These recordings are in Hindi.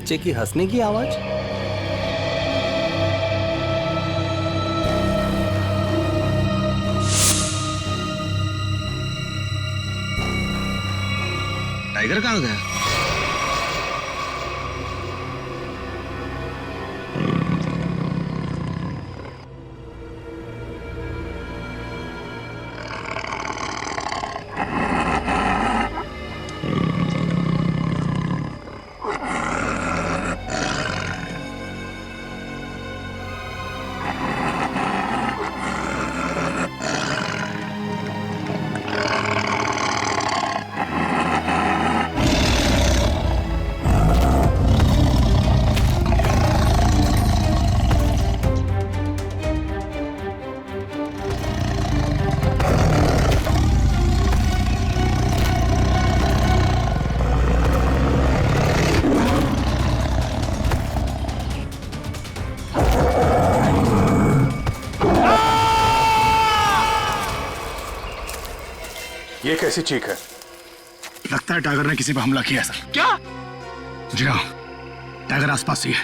बच्चे की हंसने की आवाज। टाइगर कहाँ गया? ये कैसी चीख है? लगता है टाइगर ने किसी पर हमला किया है सर। क्या? जी हाँ, टाइगर आसपास ही है।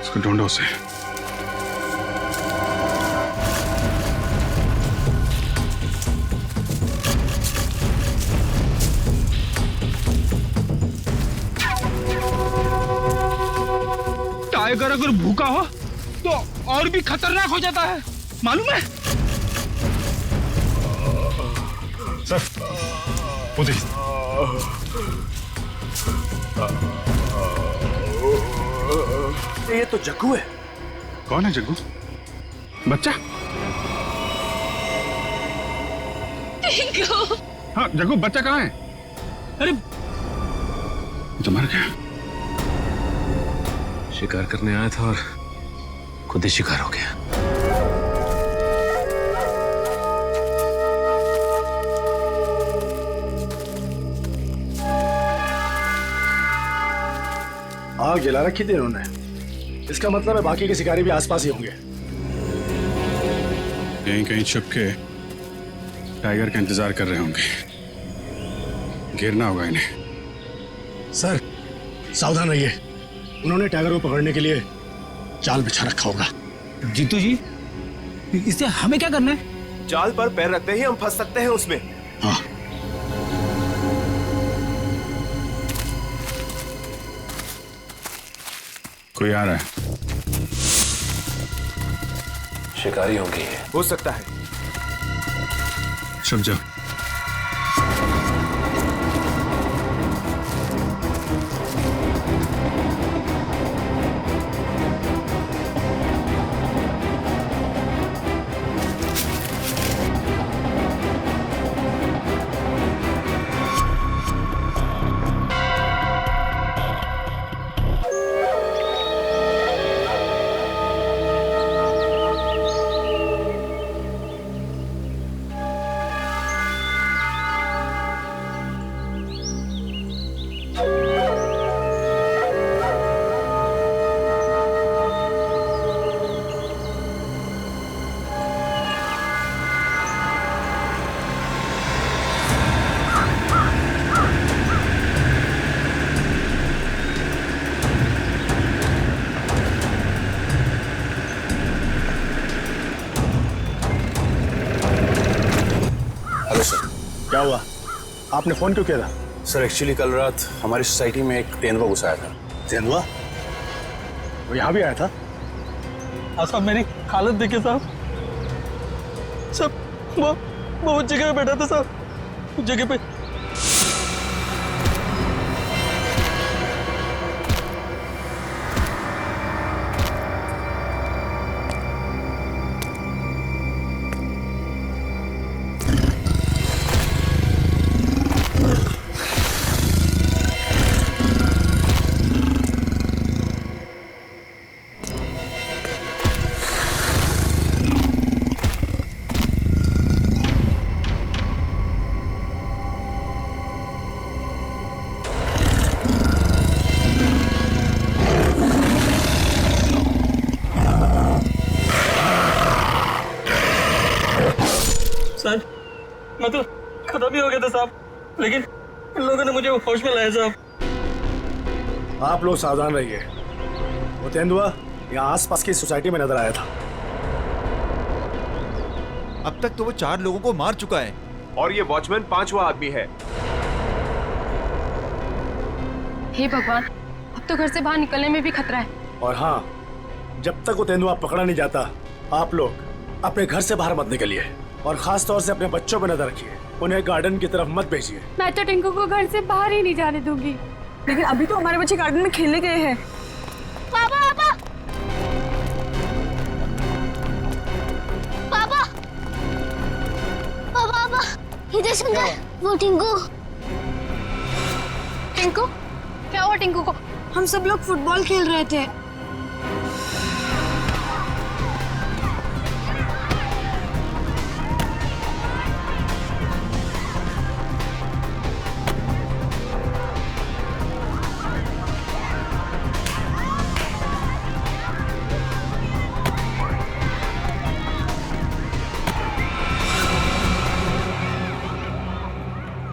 उसको ढूंढो उसे। टाइगर अगर भूखा हो तो और भी खतरनाक हो जाता है, मालूम है? सर, वो देखिए। ये तो जग्गू है। कौन है जग्गू? बच्चा? हाँ जग्गू, बच्चा कहाँ है? अरे तो मर गया। शिकार करने आया था और खुद ही शिकार हो गया। आग जला रखी थी इन्होंने। इसका मतलब है बाकी के शिकारी भी आसपास ही होंगे। कहीं कहीं छुप के टाइगर का इंतजार कर रहे होंगे। गिरना होगा इन्हें। सर, सावधान रहिए। उन्होंने टाइगर को पकड़ने के लिए जाल बिछा रखा होगा। जीतू जी, इससे हमें क्या करना है? जाल पर पैर रखते ही हम फंस सकते हैं उसमें। हाँ। कोई आ रहा है। शिकारी होंगे। हो सकता है। छुप जाओ। क्या हुआ? आपने फोन क्यों किया था? सर एक्चुअली कल रात हमारी सोसाइटी में एक तेंदुआ घुस आया था। तेंदुआ? वो यहाँ भी आया था? हाँ साहब, मेरी हालत देखिए साहब। वो उस जगह पे बैठा था साहब, उस जगह पे। सर, मैं तो खत्म ही हो गया था साहब, लेकिन इन लोगों ने मुझे होश में लाया साहब। आप लोग सावधान रहिए। वो तेंदुआ यहाँ आसपास की सोसाइटी में नजर आया था। अब तक तो वो 4 लोगों को मार चुका है और ये वॉचमैन 5वां आदमी है। हे भगवान, अब तो घर से बाहर निकलने में भी खतरा है। और हाँ, जब तक वो तेंदुआ पकड़ा नहीं जाता, आप लोग अपने घर से बाहर मत निकलिए और खास तौर से अपने बच्चों पर नजर रखिए। उन्हें गार्डन की तरफ मत भेजिए। मैं तो टिंकू को घर से बाहर ही नहीं जाने दूंगी। लेकिन अभी तो हमारे बच्चे गार्डन में खेलने गए हैं। पापा पापा पापा पापा पापा इधर सुनो, वो टिंकू। टिंकू, क्या हुआ टिंकू को? हम सब लोग फुटबॉल खेल रहे थे।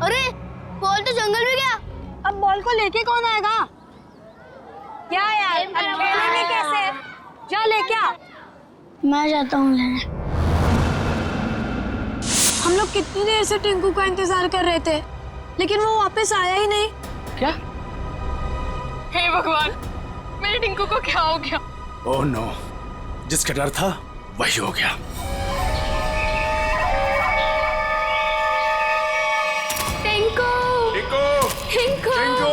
अरे बॉल तो जंगल में गया। अब बॉल को लेके कौन आएगा? क्या यार, अब खेलेंगे कैसे? जा लेके आ। मैं जाता हूँ लेने। हम लोग कितनी देर से टिंकू का इंतजार कर रहे थे, लेकिन वो वापस आया ही नहीं। क्या? हे भगवान, मेरे टिंकू को क्या हो गया? ओह नो, जिसका डर था वही हो गया। टिंकू, टिंकू टिंकू, टिंकू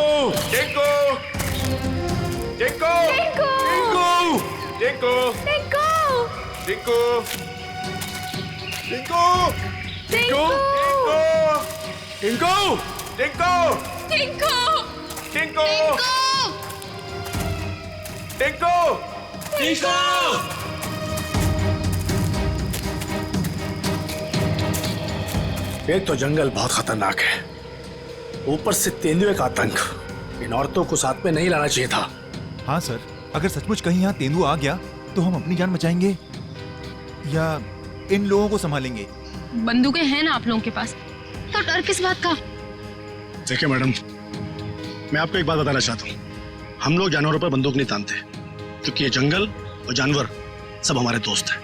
टिंकू टिंकू टिंकू टिंकू, टिंकू टिंकू टिंकू टिंकू टिंकू टिंकू, टिंकू टिंकू टिंकू। एक तो जंगल बहुत खतरनाक है, ऊपर से तेंदुए का आतंक। इन औरतों को साथ में नहीं लाना चाहिए था। हाँ सर, अगर सचमुच कहीं यहाँ तेंदुआ आ गया तो हम अपनी जान बचाएंगे या इन लोगों को संभालेंगे? बंदूकें हैं ना आप लोगों के पास, तो डर किस बात का? देखिए मैडम, मैं आपको एक बात बताना चाहता हूँ। हम लोग जानवरों पर बंदूक नहीं तानते, क्योंकि ये जंगल और जानवर सब हमारे दोस्त हैं।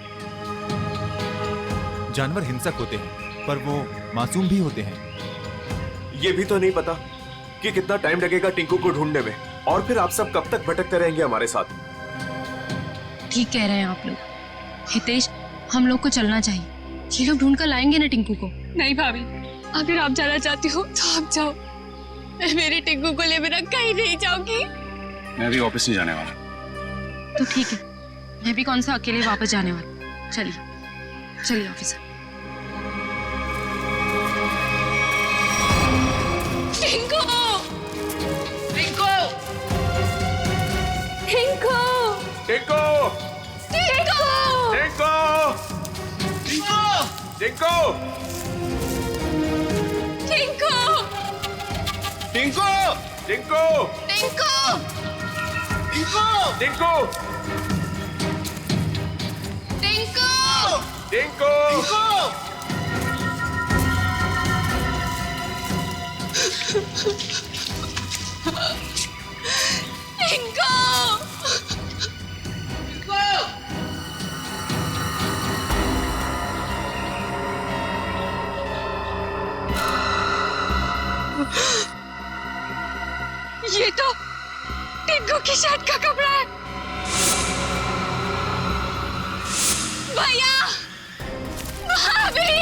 जानवर हिंसक होते हैं, पर वो मासूम भी होते हैं। ये भी तो नहीं पता कि कितना टाइम लगेगा टिंकू को ढूंढने में, और फिर आप सब कब तक भटकते रहेंगे हमारे साथ। ठीक कह रहे हैं आप लोग। हितेश, हम लोग को चलना चाहिए। ये लोग ढूंढ कर लाएंगे ना टिंकू को। नहीं भाभी, अगर आप जाना चाहती हो तो आप जाओ। मैं मेरे टिंकू को ले बिना कहीं नहीं जाऊंगी। मैं भी ऑफिस नहीं जाने वाला। तो ठीक है, मैं भी कौन सा अकेले वापस जाने वाली। चलिए चलिए ऑफिस। टिंकू, टिंकू, टिंकू, टिंकू टिंकू, टिंकू टिंकू, टिंकू टिंकू, टिंकू, टिंकू टिंकू, टिंकू, टिंकू टिंकू, टिंकू ये तो टिंकू की शर्ट का कपड़ा है। भैया, भाभी,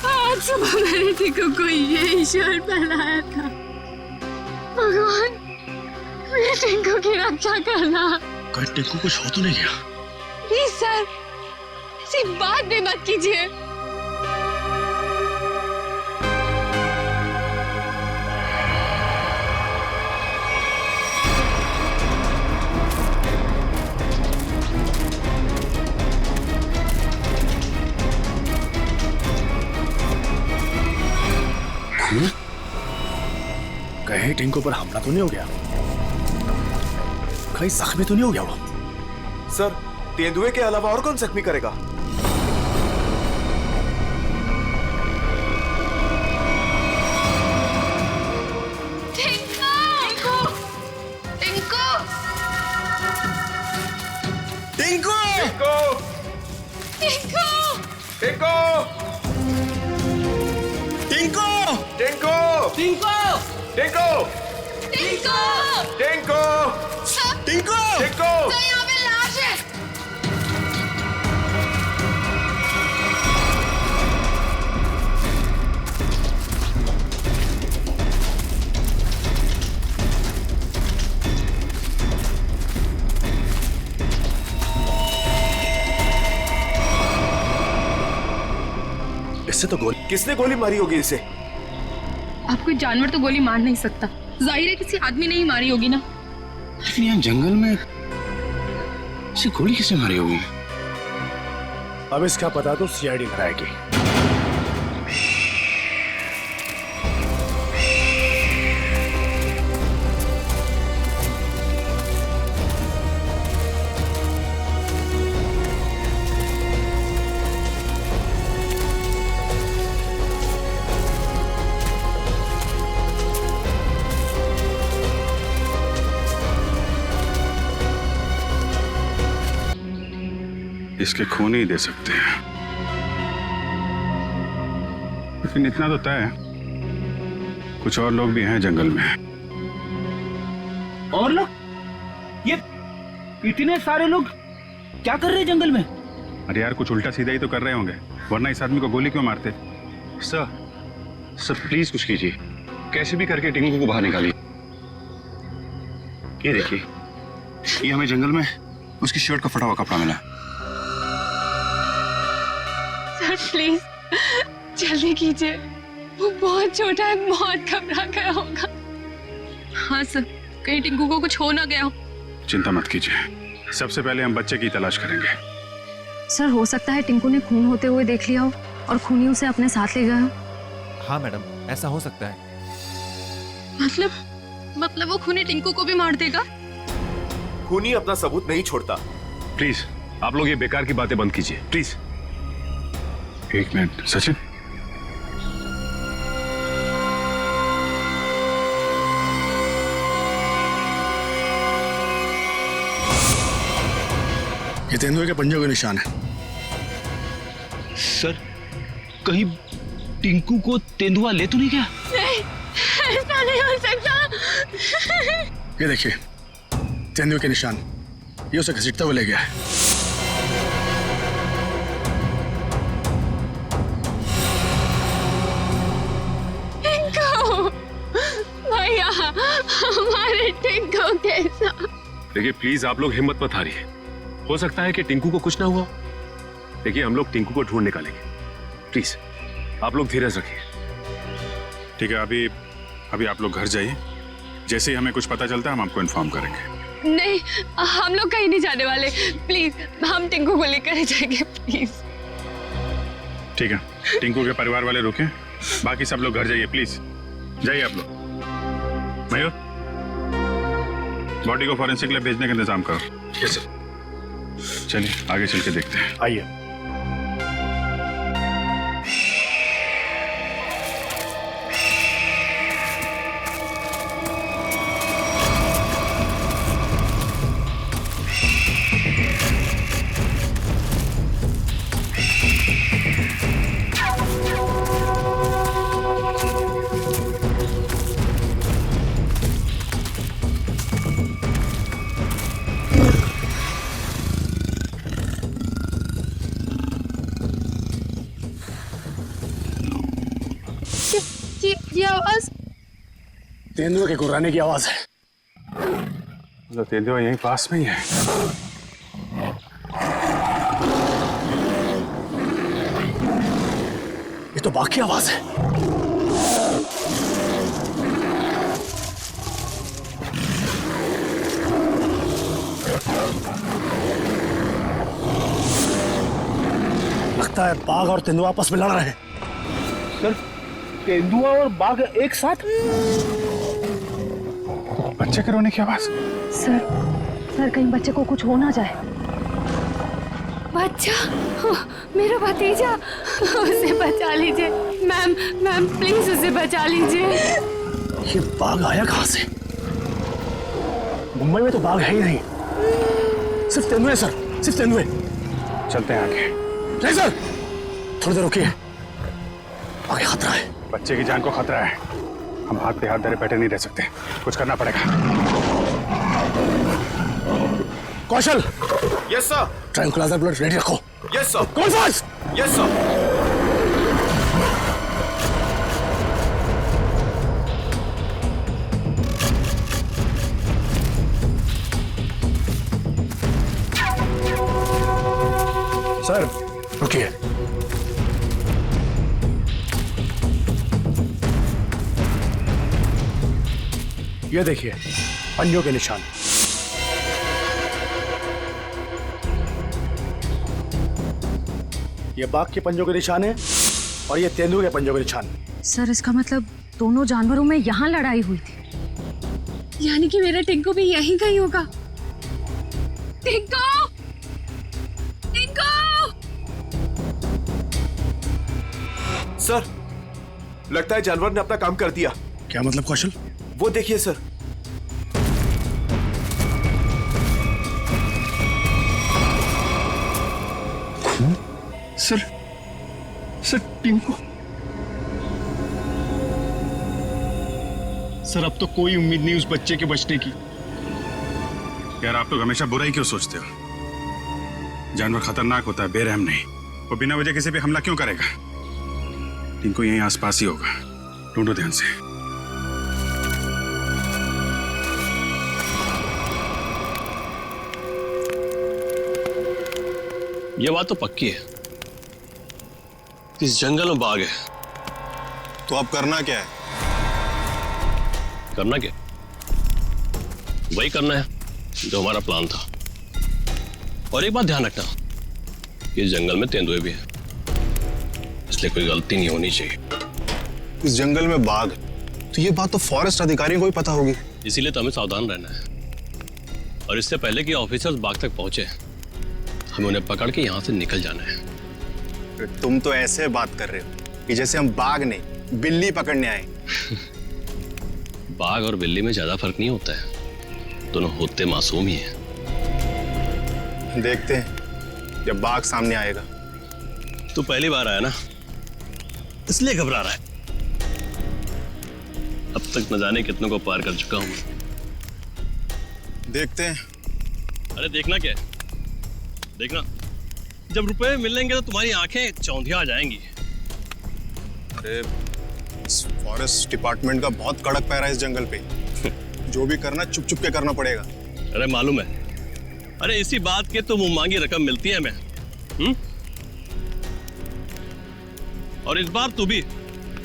आज सुबह मैंने टिंकू को यही शर्ट पहनाया था। भगवान, मेरे टिंकू की रक्षा करना। कहीं टिंकू कुछ हो तो नहीं गया? प्लीज सर, ऐसी बात भी मत कीजिए। कहीं टिंकू पर हमला तो नहीं हो गया? कहीं जख्मी तो नहीं हो गया वो? सर, तेंदुए के अलावा और कौन जख्मी करेगा? टिंकू टिंकू टिंकू टिंकू टिंकू टिंकू टिंकू टिंकू यहाँ पे लाश है। इससे तो गोली किसने गोली मारी होगी इसे? आप कोई जानवर तो गोली मार नहीं सकता, जाहिर है किसी आदमी ने ही मारी होगी ना। लेकिन यहाँ जंगल में इसे गोली किसने मारी होगी? अब इसका पता तो सीआईडी कराएगी। इसके खून ही दे सकते हैं, लेकिन इतना तो तय है कुछ और लोग भी हैं जंगल में। और लोग? ये इतने सारे लोग क्या कर रहे हैं जंगल में? अरे यार कुछ उल्टा सीधा ही तो कर रहे होंगे, वरना इस आदमी को गोली क्यों मारते? सर प्लीज कुछ कीजिए, कैसे भी करके टिंकू को बाहर निकालिए। ये देखिए, ये हमें जंगल में उसकी शर्ट का फटा हुआ कपड़ा मिला। सर प्लीज जल्दी कीजिए, वो बहुत छोटा है, बहुत घबरा गया होगा। हाँ सर, कहीं टिंकू को कुछ हो ना गया हो। चिंता मत कीजिए, सबसे पहले हम बच्चे की तलाश करेंगे। सर हो सकता है टिंकू ने खून होते हुए देख लिया हो और खूनी उसे अपने साथ ले गया हो। हाँ मैडम, ऐसा हो सकता है। मतलब वो खूनी टिंकू को भी मार देगा? खूनी अपना सबूत नहीं छोड़ता। प्लीज आप लोग ये बेकार की बातें बंद कीजिए, प्लीज। एक मिनट सचिन, ये तेंदुए के पंजों के निशान है। सर कहीं टिंकू को तेंदुआ ले तो नहीं गया? नहीं, ऐसा नहीं हो सकता। ये देखिए तेंदुए के निशान, ये उसे घसीटता हुआ ले गया है। भैया हमारे टिंकू कैसा? देखिए प्लीज आप लोग हिम्मत मत हारिए, हो सकता है कि टिंकू को कुछ ना हुआ। देखिए हम लोग टिंकू को ढूंढ निकालेंगे, प्लीज आप लोग धीरज रखिए। ठीक है, अभी आप लोग घर जाइए, जैसे ही हमें कुछ पता चलता है हम आपको इन्फॉर्म करेंगे। नहीं, हम लोग कहीं नहीं जाने वाले, प्लीज हम टिंकू को लेकर जाएंगे, प्लीज। ठीक है, टिंकू के परिवार वाले रुके, बाकी सब लोग घर जाइए, प्लीज जाइए आप लोग। मयूर, बॉडी को फॉरेंसिक लैब भेजने का इंतजाम करो। Yes sir. चलिए आगे चल के देखते हैं। आइए। ये आवाज तेंदुए के गुर्राने की आवाज है। तो तेंदुआ यहीं पास में ही है। ये तो बाघ की आवाज है। लगता है बाघ और तेंदुआ आपस में लड़ रहे हैं। सर तेंदुआ और बाघ एक साथ? बच्चे के रोने की आवाज। सर कहीं बच्चे को कुछ हो ना जाए। बच्चा, मेरा भतीजा, उसे बचा लीजिए। मैम प्लीज उसे बचा लीजिए। ये बाघ आया कहां से? मुंबई में तो बाघ है ही नहीं, सिर्फ तेंदुए सर, सिर्फ तेंदुए। चलते हैं आगे। नहीं सर, थोड़ी देर रुकिए, आगे खतरा है। बच्चे की जान को खतरा है, हम हाथ पे हाथ धरे बैठे नहीं रह सकते, कुछ करना पड़ेगा। Kaushal, yes sir. Tranquilliser bullet ready रखो। Yes sir. कौन फास्ट? Yes sir. सर रुकिए, ये देखिए पंजों के निशान। ये बाघ के पंजों के निशान है और ये तेंदुए के पंजों के निशान। सर इसका मतलब दोनों जानवरों में यहाँ लड़ाई हुई थी, यानी कि मेरा टिंकू भी यहीं का ही होगा। टिंकू! टिंकू! सर, लगता है जानवर ने अपना काम कर दिया। क्या मतलब कौशल? वो देखिए सर। सर टिंकू। सर अब तो कोई उम्मीद नहीं उस बच्चे के बचने की। यार आप लोग हमेशा बुरा ही क्यों सोचते हो? जानवर खतरनाक होता है, बेरहम नहीं। वो बिना वजह किसी पे हमला क्यों करेगा? टिंकू यहीं आसपास ही होगा, ढूंढो ध्यान से। ये बात तो पक्की है, इस जंगल में बाघ है। तो अब करना क्या है? करना क्या? वही करना है जो हमारा प्लान था। और एक बात ध्यान रखना, इस जंगल में तेंदुए भी है, इसलिए कोई गलती नहीं होनी चाहिए। इस जंगल में बाघ, तो ये बात तो फॉरेस्ट अधिकारियों को भी पता होगी। इसीलिए तो हमें सावधान रहना है, और इससे पहले कि ऑफिसर्स बाघ तक पहुंचे हमें उन्हें पकड़ के यहां से निकल जाना है। तुम तो ऐसे बात कर रहे हो कि जैसे हम बाघ नहीं बिल्ली पकड़ने आए। बाघ और बिल्ली में ज्यादा फर्क नहीं होता है, दोनों होते मासूम ही हैं। देखते हैं जब बाघ सामने आएगा। तू पहली बार आया ना, इसलिए घबरा रहा है। अब तक न जाने कितनों को पार कर चुका हूं। देखते हैं। अरे देखना क्या है? देखना, जब रुपए मिलेंगे तो तुम्हारी आंखें चौंधिया आ जाएंगी। अरे इस फॉरेस्ट डिपार्टमेंट का बहुत कड़क पैरा है इस जंगल पे। जो भी करना चुप चुप के करना पड़ेगा। अरे मालूम है, अरे इसी बात के तो मुंह मांगी रकम मिलती है हमें। और इस बार तू भी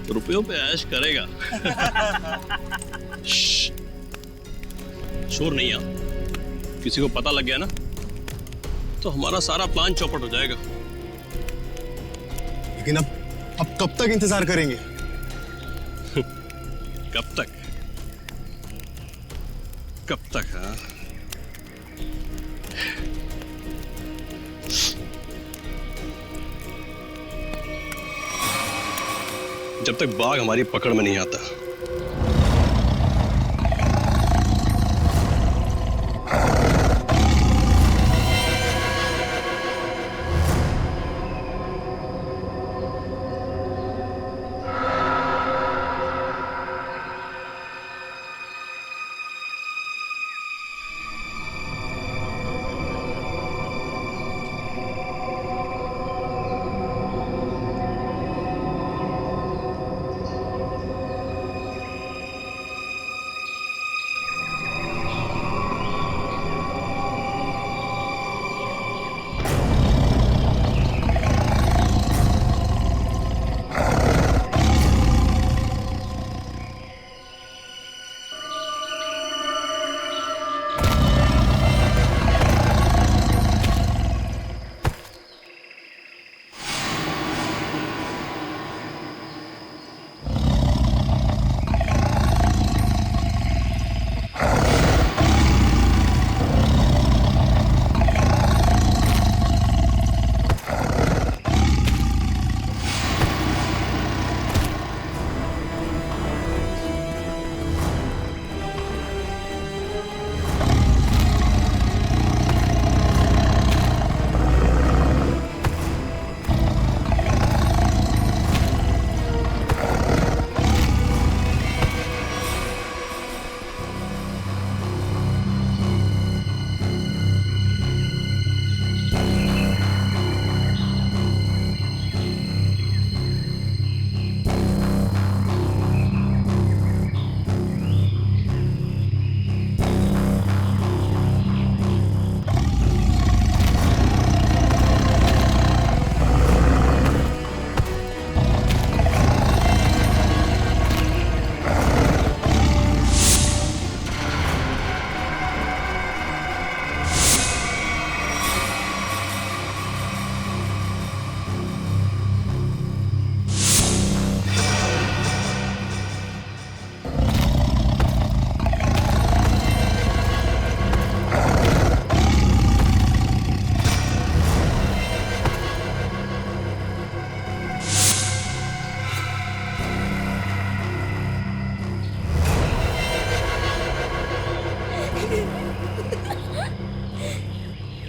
रुपयों पे ऐश करेगा। शोर नहीं आ, किसी को पता लग गया ना तो हमारा सारा प्लान चौपट हो जाएगा। लेकिन अब कब तक इंतजार करेंगे? कब तक? कब तक? हाँ, जब तक बाघ हमारी पकड़ में नहीं आता।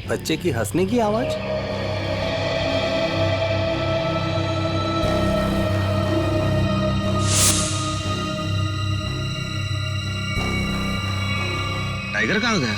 बच्चे की हंसने की आवाज। टाइगर कहाँ गया?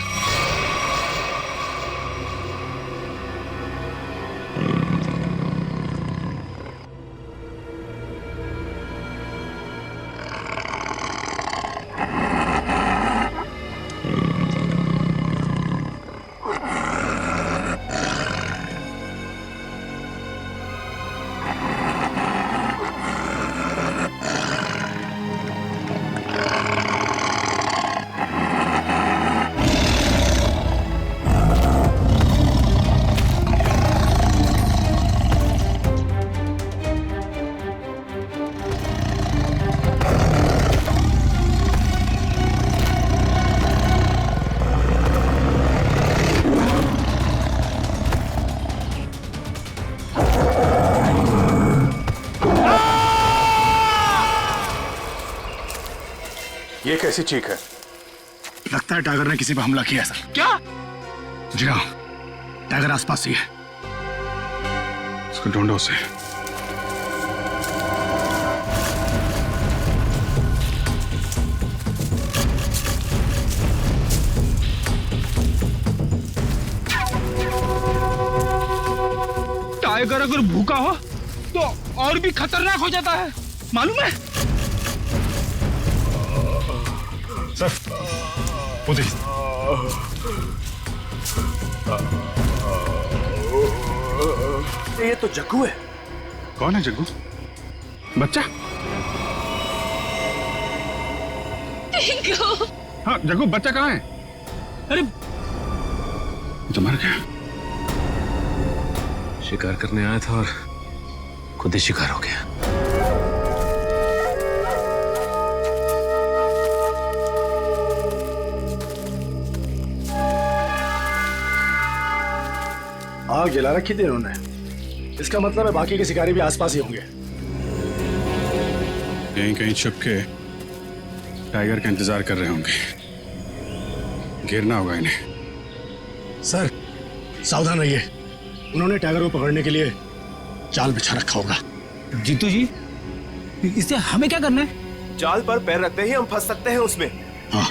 ये कैसी चीख है? लगता है टाइगर ने किसी पर हमला किया है सर। क्या? जी हाँ, टाइगर आसपास ही है। उसको ढूंढो उसे। टाइगर अगर भूखा हो तो और भी खतरनाक हो जाता है, मालूम है? सर, वो देखिए। ये तो जग्गू है। कौन है जग्गू? बच्चा? हाँ जग्गू, बच्चा कहाँ है? अरे तो मर गया। शिकार करने आया था और खुद ही शिकार हो गया। आग जला रखी थी इन्होंने। इसका मतलब है बाकी के शिकारी भी आसपास ही होंगे। कहीं कहीं छुप के टाइगर का इंतजार कर रहे होंगे। गिरना होगा इन्हें। सर, सावधान रहिए। उन्होंने टाइगर को पकड़ने के लिए जाल बिछा रखा होगा। जीतू जी, इससे हमें क्या करना है? जाल पर पैर रखते ही हम फंस सकते हैं उसमें। हाँ।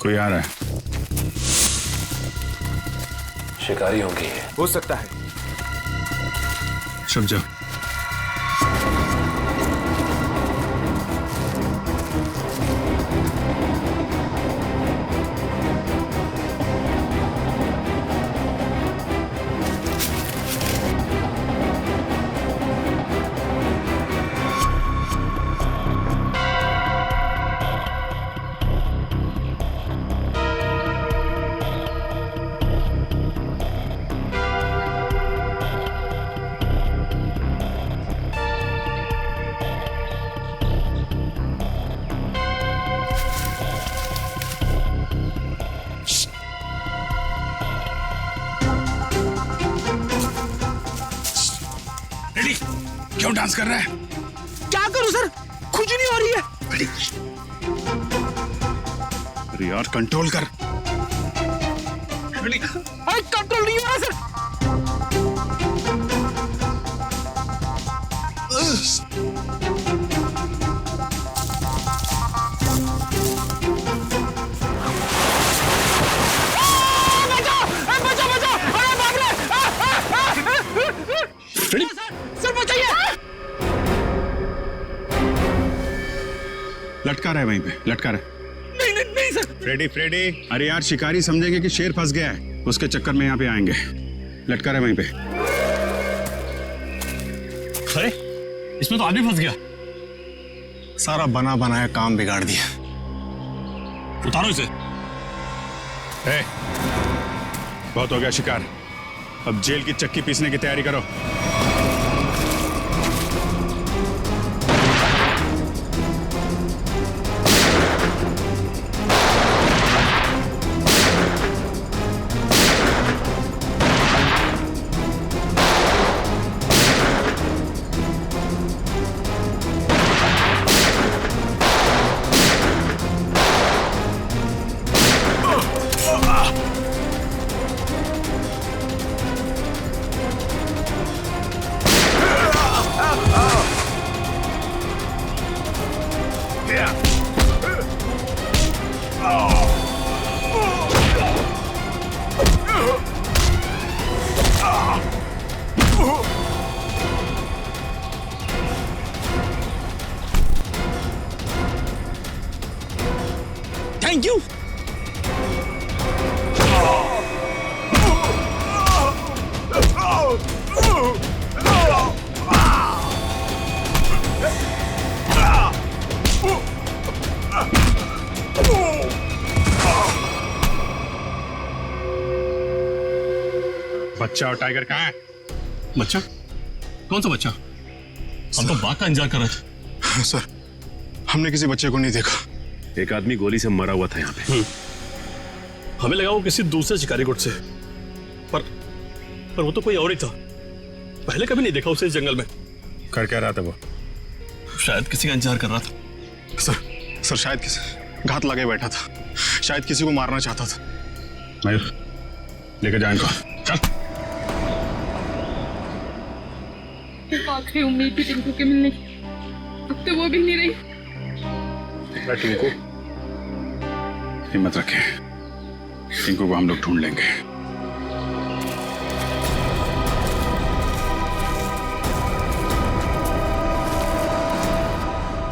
कोई आ रहा है। शिकारी होंगे ये। हो सकता है। छुप जाओ। क्यों डांस कर रहा है? क्या करूं सर, खुद नहीं हो रही है। अरे यार कंट्रोल कर। अरे कंट्रोल नहीं हो रहा सर। लटका रहा है वहीं पे, लटका रहा है। नहीं नहीं नहीं सर। Freddy, Freddy. अरे यार शिकारी समझेंगे कि शेर फंस गया है, उसके चक्कर में यहाँ पे आएंगे। लटका रहा है वहीं पे। अरे इसमें तो आदमी फंस गया। सारा बना बनाया काम बिगाड़ दिया। उतारो इसे। ए, बहुत हो गया शिकार। अब जेल की चक्की पीसने की तैयारी करो। Thank you. बच्चा और टाइगर कहाँ है? बच्चा? कौन सा बच्चा? हम तो बाघ का इंतजार कर रहे थे। सर, हमने किसी बच्चे को नहीं देखा। एक आदमी गोली से मरा हुआ था यहाँ पे। हमें लगा वो किसी दूसरे शिकारी गुट से, पर वो तो कोई और ही था। पहले कभी नहीं देखा उसे इस जंगल में। कर क्या रहा था वो? शायद किसी का इंतजार कर रहा था। सर शायद किसी घात लगे बैठा था, शायद किसी को मारना चाहता था। मयूर, लेकर जाए इनको। चल। आखिरी उम्मीद थी टिंकू के मिलने की, अब तो वो भी नहीं रही। टिंकू, हिम्मत रखे, टिंकू को हम लोग ढूंढ लेंगे।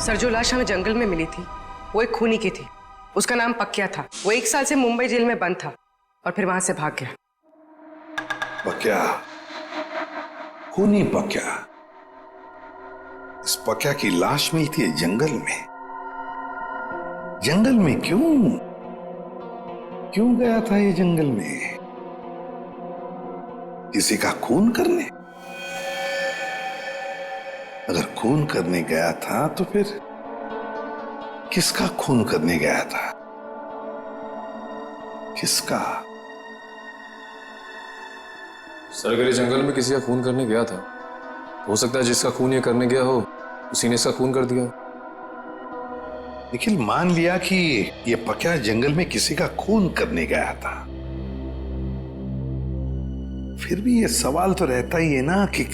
सर, जो लाश हमें जंगल में मिली थी वो एक खूनी की थी। उसका नाम पक्या था। वो 1 साल से मुंबई जेल में बंद था और फिर वहां से भाग गया। पक्या, खूनी पक्या। इस पक्या की लाश मिली थी जंगल में। जंगल में क्यों गया था ये जंगल में? किसी का खून करने? अगर खून करने गया था तो फिर किसका खून करने गया था? किसका? सर, अगर ये जंगल में किसी का खून करने गया था, हो सकता है जिसका खून ये करने गया हो उसी ने इसका खून कर दिया। निखिल, मान लिया कि ये पक्या जंगल में किसी का खून करने गया था, फिर भी ये सवाल तो रहता ही है ना कि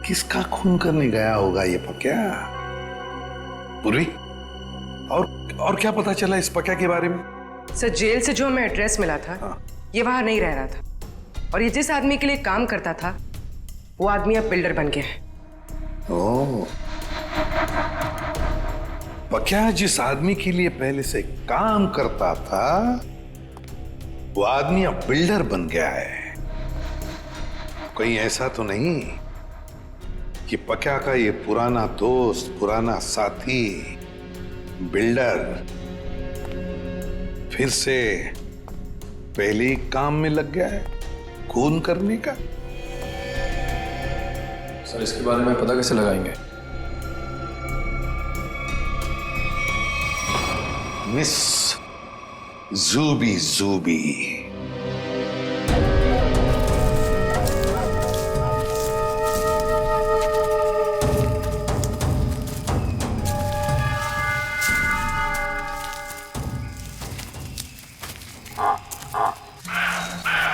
किसका खून करने गया होगा ये पक्या? पूर्वी, और क्या पता चला इस पक्या के बारे में? सर, जेल से जो हमें एड्रेस मिला था, ये वहां नहीं रह रहा था और ये जिस आदमी के लिए काम करता था वो आदमी अब बिल्डर बन गया है। ओह, पक्या जिस आदमी के लिए पहले से काम करता था वो आदमी अब बिल्डर बन गया है। कहीं ऐसा तो नहीं कि पक्या का ये पुराना दोस्त, पुराना साथी बिल्डर फिर से पहले ही काम में लग गया है खून करने का? सर, इसके बारे में पता कैसे लगाएंगे? मिस जूबी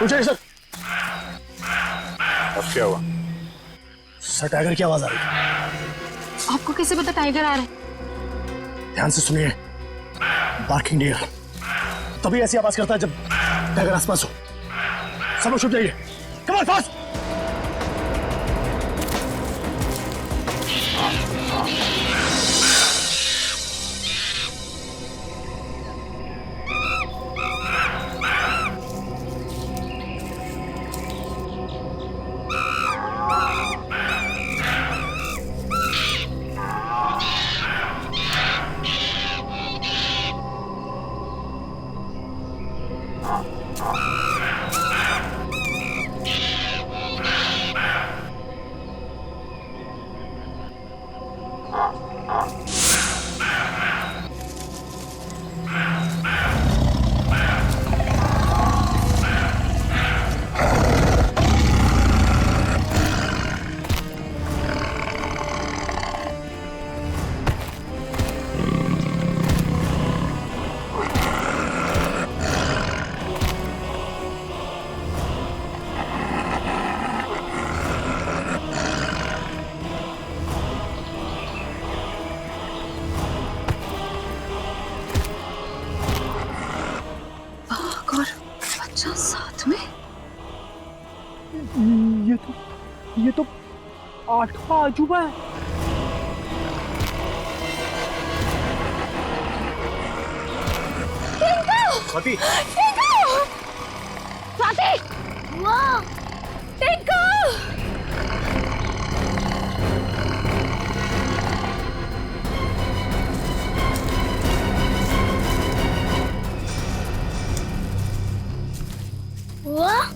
पूछे सर। अब क्या हुआ? सर, टाइगर की आवाज आ रही है। आपको कैसे पता टाइगर आ रहा है? ध्यान से सुनिए। बार्किंग डियर तभी ऐसी आवाज करता है जब टाइगर आसपास हो। सब लोग छुप जाइए। Come on, fast. ये तो आठवां अजूबा है। स्वाति स्वाति वाह टिंकू वाह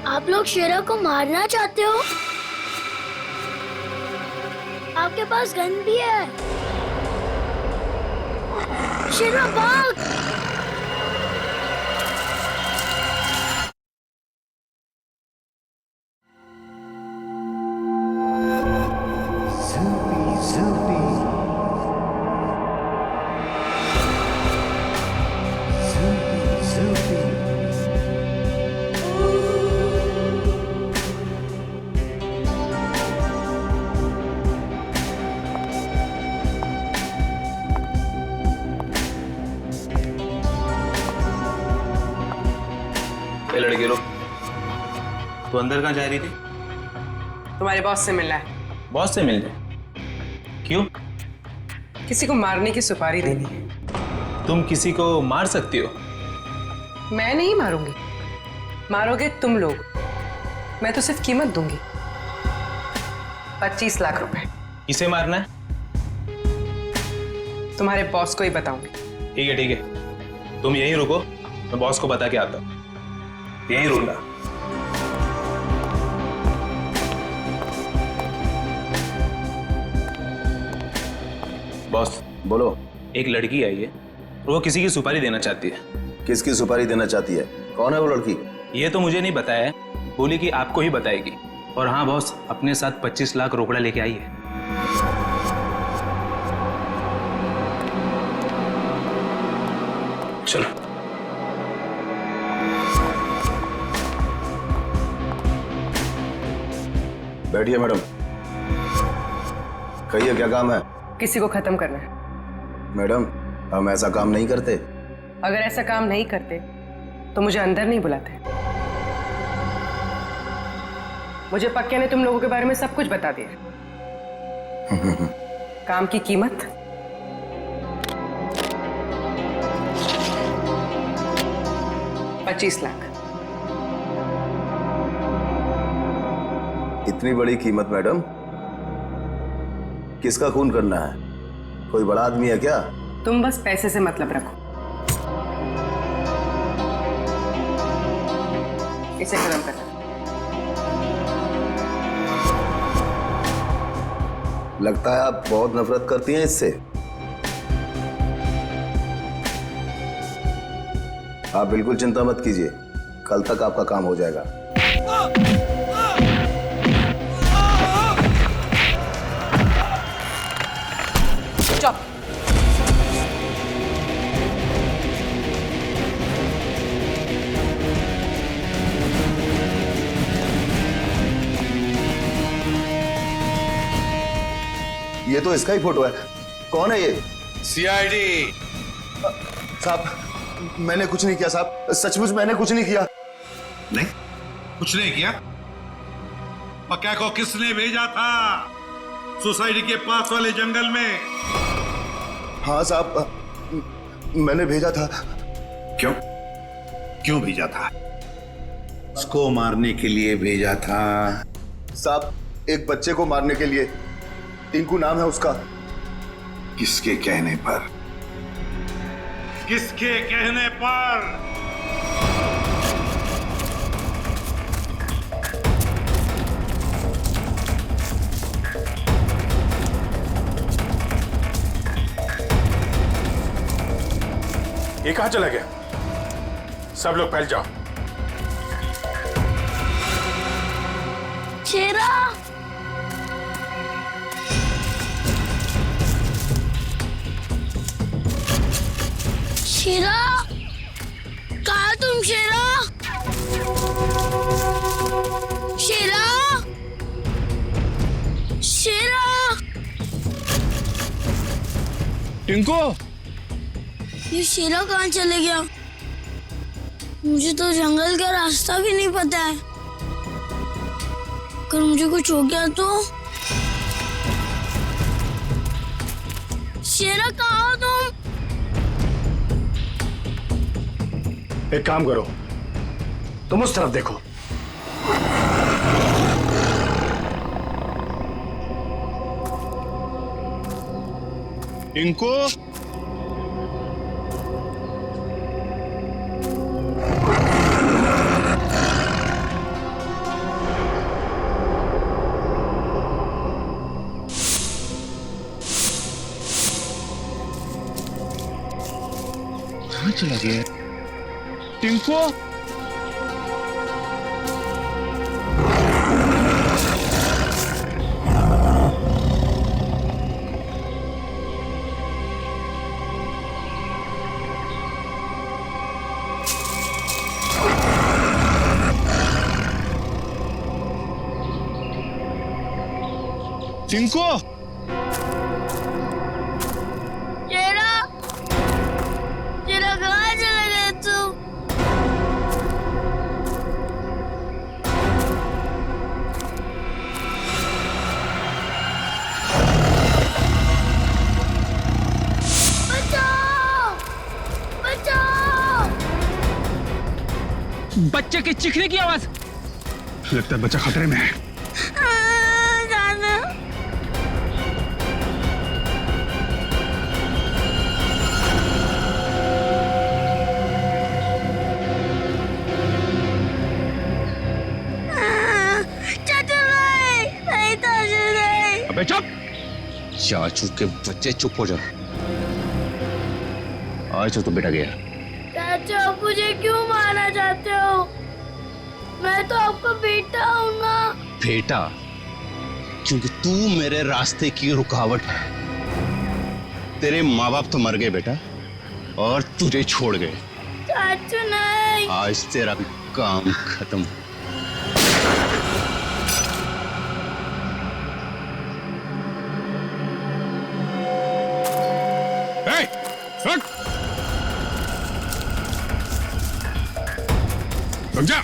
आप लोग शेरा को मारना चाहते हो? आपके पास गन भी है। शेरा भाग! लड़के लोग तो अंदर कहाँ जा रही थी? तुम्हारे बॉस से मिलना है। बॉस से मिलने? क्यों? किसी को मारने की सुपारी देनी है। तुम किसी को मार सकती हो? मैं नहीं मारूंगी, मारोगे तुम लोग। मैं तो सिर्फ कीमत दूंगी, 25 लाख रुपए। किसे मारना है? तुम्हारे बॉस को ही बताऊंगी। ठीक है ठीक है, तुम यहीं रुको, मैं बॉस को बता के आता हूँ। यहीं रुकना। बॉस बोलो। एक लड़की आई है और वो किसी की सुपारी देना चाहती है। किसकी सुपारी देना चाहती है? कौन है वो लड़की? ये तो मुझे नहीं बताया है, बोली कि आपको ही बताएगी। और हाँ बॉस, अपने साथ 25 लाख रोकड़ा लेके आई है। चलो बैठिए मैडम। कहिए क्या काम है? किसी को खत्म करना है। मैडम हम ऐसा काम नहीं करते। अगर ऐसा काम नहीं करते तो मुझे अंदर नहीं बुलाते। मुझे पक्के ने तुम लोगों के बारे में सब कुछ बता दिया। काम की कीमत 25 लाख। इतनी बड़ी कीमत मैडम? किसका खून करना है? कोई बड़ा आदमी है क्या? तुम बस पैसे से मतलब रखो। इसे खत्म करना। लगता है आप बहुत नफरत करती हैं इससे। आप बिल्कुल चिंता मत कीजिए, कल तक आपका काम हो जाएगा। चुप। ये तो इसका ही फोटो है। कौन है ये? सीआईडी। साहब मैंने कुछ नहीं किया साहब, सचमुच मैंने कुछ नहीं किया। नहीं कुछ नहीं किया? पक्का को किसने भेजा था सोसाइटी के पास वाले जंगल में? हाँ साहब मैंने भेजा था। क्यों? क्यों भेजा था? उसको मारने के लिए भेजा था? साहब एक बच्चे को मारने के लिए। टिंकू नाम है उसका। किसके कहने पर? किसके कहने पर? ये कहां चला गया? सब लोग फैल जाओ। शेरा शेरा कहा तुम? शेरा शेरा शेरा टिंकू ये शेरा कहाँ चले गया? मुझे तो जंगल का रास्ता भी नहीं पता है। अगर मुझे कुछ हो गया तो? शेरा कहाँ हो तुम? एक काम करो, तुम उस तरफ देखो। टिंकू, कहाँ चला गया टिंकू? टिंकू, शेरा, शेरा कहाँ चला गया तू? बचाओ! बचाओ! बच्चे के चीखने की आवाज। लगता है बच्चा खतरे में है। अबे चुप! चाचू के बच्चे चुप हो जाओ। आज तो बेटा गया। चाचा, आप मुझे क्यों मारना चाहते हो? मैं तो आपका बेटा हूँ ना। बेटा? क्योंकि तू मेरे रास्ते की रुकावट है। तेरे माँ बाप तो मर गए बेटा, और तुझे छोड़ गए। चाचू नहीं। आज तेरा भी काम खत्म। रुक जा।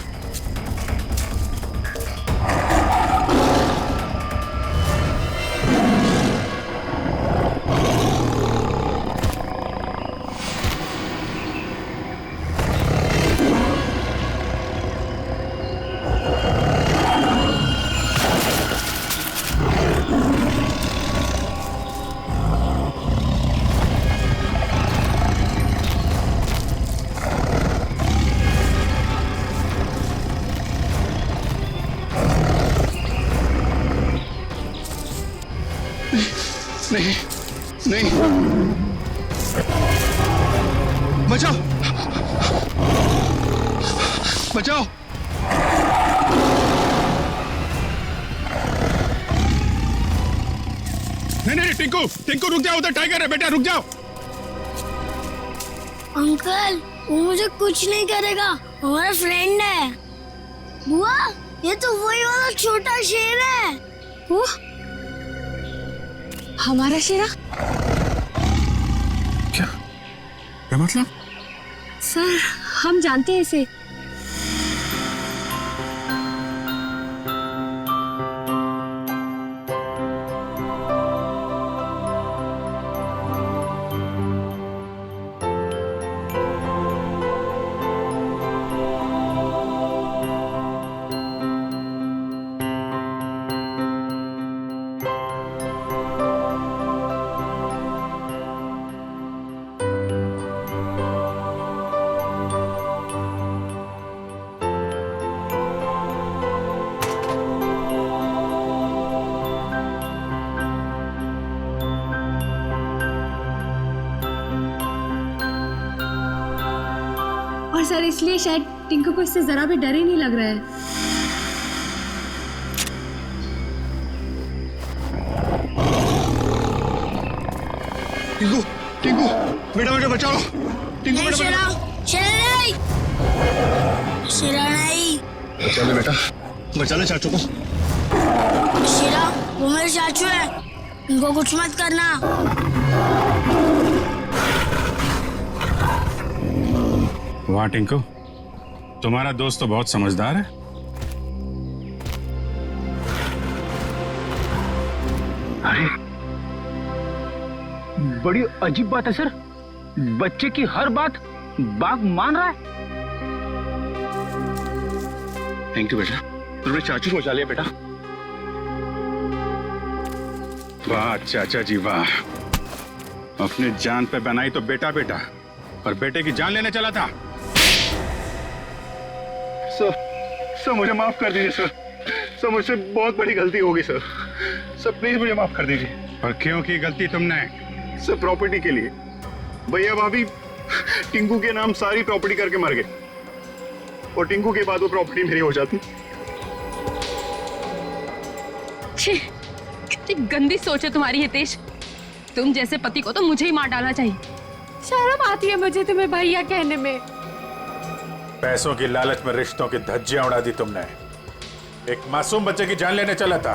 नहीं, नहीं, बचाओ, बचाओ। नहीं, टिंकू, टिंकू रुक जाओ, उधर टाइगर है बेटा, रुक जाओ। अंकल, वो मुझे कुछ नहीं करेगा, हमारा फ्रेंड है। बुआ, ये तो वही वाला छोटा शेर है। वो हमारा शेरा? क्या मतलब? सर, हम जानते हैं इसे। और सर, इसलिए शायद टिंकू को इससे जरा भी डर ही नहीं लग रहा है। टिंकू, टिंकू, बेटा बेटा बचाओ। टिंकू बेटा शेरा, शेरा नहीं, शेरा नहीं। बचा ले बेटा, बचा ले चाचू को। शेरा, वो मेरे चाचू है, उनको कुछ मत करना। वाह टिंकू, तुम्हारा दोस्त तो बहुत समझदार है। अरे बड़ी अजीब बात है सर, बच्चे की हर बात बाघ मान रहा है। थैंक यू बेटा, तुमने चाचू को बचा लिया बेटा। वाह चाचा जी वाह, अपने जान पे बनाई तो बेटा बेटा, और बेटे की जान लेने चला था। सर मुझे माफ कर दीजिए सर। सर मुझसे बहुत बड़ी गलती हो गई सर। सर प्लीज मुझे माफ कर दीजिए। और क्यों की गलती तुमने? सर प्रॉपर्टी के लिए। भैया भाभी टिंकू के नाम सारी प्रॉपर्टी करके मर गए, और टिंकू के बाद वो प्रॉपर्टी मेरी हो जाती। छी, कितनी गंदी सोच है तुम्हारी हितेश। तुम जैसे पति को तो मुझे ही मार डालना चाहिए। शर्म आती है मुझे तुम्हें भैया कहने में। पैसों की लालच में रिश्तों की धज्जियां उड़ा दी तुमने। एक मासूम बच्चे की जान लेने चला था,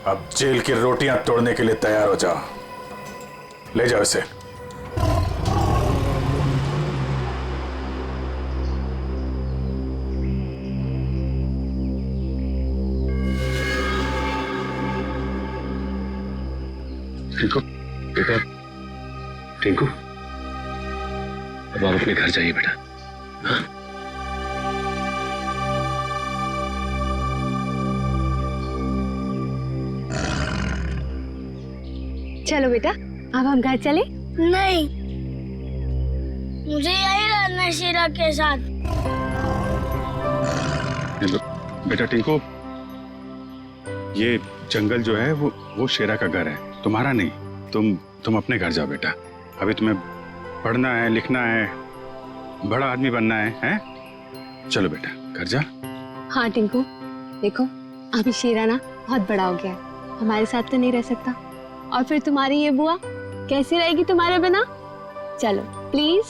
अब जेल की रोटियां तोड़ने के लिए तैयार हो जाओ। ले जाओ इसे। टिंकू बेटा, टिंकू अब आप अपने घर जाइए बेटा। हाँ? चलो बेटा, अब हम घर चले। नहीं, मुझे यही रहना है शीला के साथ। बेटा टिंकू, ये जंगल जो है वो शेरा का घर है, तुम्हारा नहीं। तुम अपने घर जाओ बेटा। अभी तुम्हें पढ़ना है, लिखना है, बड़ा आदमी बनना है, हैं? चलो बेटा घर जा। हाँ टिंकू, देखो अभी शेरा ना बहुत बड़ा हो गया है, हमारे साथ तो नहीं रह सकता, और फिर तुम्हारी ये बुआ कैसी रहेगी तुम्हारे बिना। चलो प्लीज।